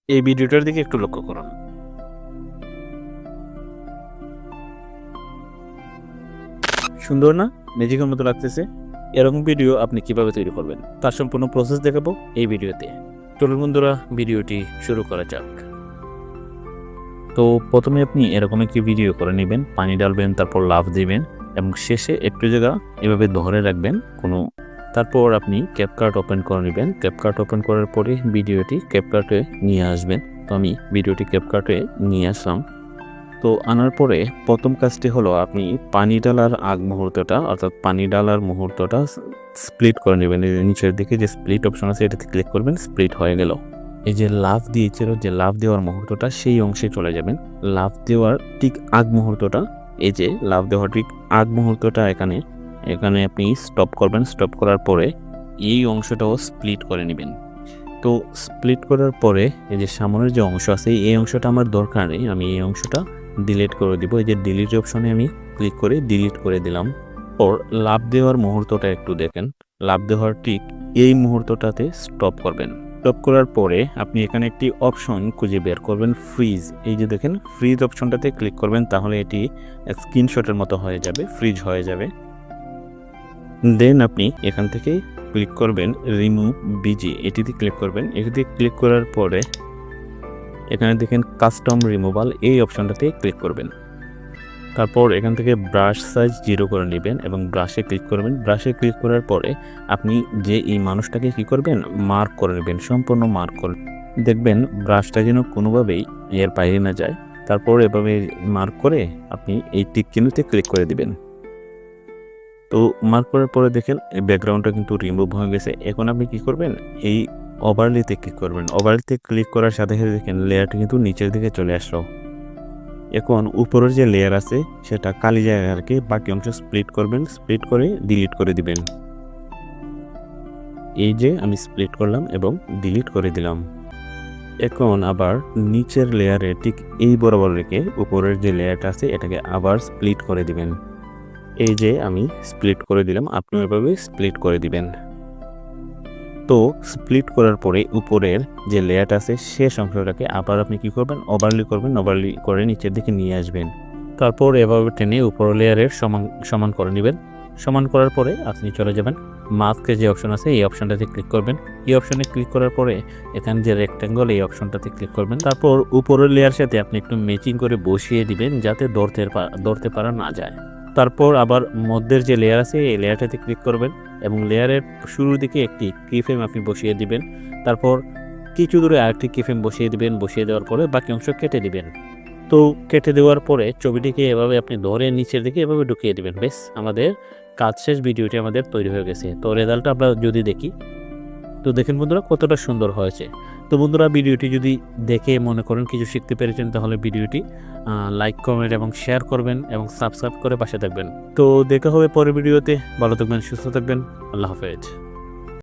এই ভিডিওটার দিকে একটু লক্ষ্য করুন। সুন্দর না? ম্যাজিকের মতো লাগতেছে। এরকম ভিডিও আপনি কিভাবে তৈরি করবেন তার সম্পূর্ণ প্রসেস দেখাবো এই ভিডিওতে। চলুন বন্ধুরা, ভিডিওটি শুরু করা যাক। তো প্রথমে আপনি এরকম একটি ভিডিও করে নেবেন, পানি ডালবেন, তারপর লাফ দিবেন এবং শেষে একটু জায়গা এভাবে ধরে রাখবেন তারপর আপনি ক্যাপকাট ওপেন করে নেবেন। ক্যাপকাট ওপেন করার পরে ভিডিওটি ক্যাপকাটে নিয়ে আসবেন। তো আমি ভিডিওটি ক্যাপকাটে নিয়ে আসলাম। তো আনার পরে প্রথম কাজটি হলো আপনি পানি ডালার আগ মুহূর্তটা অর্থাৎ পানি ডালার মুহূর্তটা স্প্লিট করে নেবেন। নিচের দিকে যে স্প্লিট অপশন আছে এটাতে ক্লিক করবেন, স্প্লিট হয়ে গেল। এই যে লাফ দিয়েছিল, যে লাফ দেওয়ার মুহূর্তটা সেই অংশে চলে যাবেন। লাফ দেওয়ার ঠিক আগ মুহূর্তটা, এই যে লাফ দেওয়ার ঠিক আগ মুহূর্তটা এখানে আপনি স্টপ করবেন। স্টপ করার পরে এই অংশটাও স্প্লিট করে নেবেন। তো স্প্লিট করার পরে এই যে সামনের যে অংশ আছে এই অংশটা আমার দরকার নেই, আমি এই অংশটা ডিলিট করে দিব। এই যে ডিলিট অপশনে আমি ক্লিক করে ডিলিট করে দিলাম। ওর লাফ দেওয়ার মুহূর্তটা একটু দেখেন, লাফ দেওয়ার ঠিক এই মুহূর্তটাতে স্টপ করবেন। স্টপ করার পরে আপনি এখানে একটি অপশন খুঁজে বের করবেন, ফ্রিজ। এই যে দেখেন ফ্রিজ অপশনটাতে ক্লিক করবেন, তাহলে এটি স্ক্রিনশটের মতো হয়ে যাবে, ফ্রিজ হয়ে যাবে। দেন আপনি এখান থেকে ক্লিক করবেন রিমুভ বিজি, এটিতে ক্লিক করবেন। এটিতে ক্লিক করার পরে এখানে দেখেন কাস্টম রিমুভাল, এই অপশনটাতে ক্লিক করবেন। তারপর এখান থেকে ব্রাশ সাইজ 0 করে নেবেন এবং ব্রাশে ক্লিক করবেন। ব্রাশে ক্লিক করার পরে আপনি যে এই মানুষটাকে কি করবেন, মার্ক করে নেবেন, সম্পূর্ণ মার্ক করে দেখবেন ব্রাশটা যেন কোনোভাবেই এর বাইরে না যায়। তারপর এভাবে মার্ক করে আপনি এই টিক চিহ্নতে ক্লিক করে দিবেন। তো মার্ক করার পরে দেখেন ব্যাকগ্রাউন্ডটা কিন্তু রিমুভ হয়ে গেছে। এখন আপনি কি করবেন, এই ওভারলেতে ক্লিক করবেন। ওভারলেতে ক্লিক করার সাথে সাথে দেখেন লেয়ারটা কিন্তু নিচের দিকে চলে আসলো। এখন উপরের যে লেয়ার আছে সেটা খালি জায়গা আর কি, বাকি অংশ স্প্লিট করবেন, স্প্লিট করে ডিলিট করে দিবেন। এই যে আমি স্প্লিট করলাম এবং ডিলিট করে দিলাম। এখন আবার নিচের লেয়ারে ঠিক এই বরাবর রেখে উপরের যে লেয়ারটা আছে এটাকে আবার স্প্লিট করে দিবেন। এই যে আমি স্প্লিট করে দিলাম, আপনি এভাবে স্প্লিট করে দিবেন। তো স্প্লিট করার পরে উপরের যে লেয়ারটা আছে শেষ অংশটাকে আবার আপনি কি করবেন, ওভারলি করবেন। ওভারলি করে নিচের দিকে নিয়ে আসবেন। তারপর এভাবে টেনে উপর লেয়ারের সমান করে নেবেন। সমান করার পরে আপনি চলে যাবেন মাস্কের যে অপশন আছে এই অপশনটাতে ক্লিক করবেন। এই অপশনে ক্লিক করার পরে এখানে যে রেক্ট্যাঙ্গল এই অপশনটাতে ক্লিক করবেন। তারপর উপরের লেয়ার সাথে আপনি একটু ম্যাচিং করে বসিয়ে দিবেন যাতে ধরতে পারা না যায়। তারপর আবার মধ্যের যে লেয়ার আছে এই লেয়ারটাতে ক্লিক করবেন এবং লেয়ারের শুরুর দিকে একটি কিফ্রেম আপনি বসিয়ে দিবেন। তারপর কিছু দূরে আরেকটি কিফ্রেম বসিয়ে দিবেন। বসিয়ে দেওয়ার পরে বাকি অংশ কেটে দিবেন। তো কেটে দেওয়ার পরে ছবিটিকে এভাবে আপনি ধরে নিচের দিকে এভাবে ঢুকিয়ে দিবেন। বেশ, আমাদের কাজ শেষ, ভিডিওটি আমাদের তৈরি হয়ে গেছে। তো রেজাল্টটা আমরা যদি দেখি, তো দেখেন বন্ধুরা কতটা সুন্দর হয়েছে। তো বন্ধুরা ভিডিওটি যদি দেখে মনে করেন কিছু শিখতে পেরেছেন তাহলে ভিডিওটি লাইক, কমেন্ট এবং শেয়ার করবেন এবং সাবস্ক্রাইব করে পাশে থাকবেন। তো দেখা হবে পরের ভিডিওতে। ভালো থাকবেন, সুস্থ থাকবেন। আল্লাহ হাফেজ।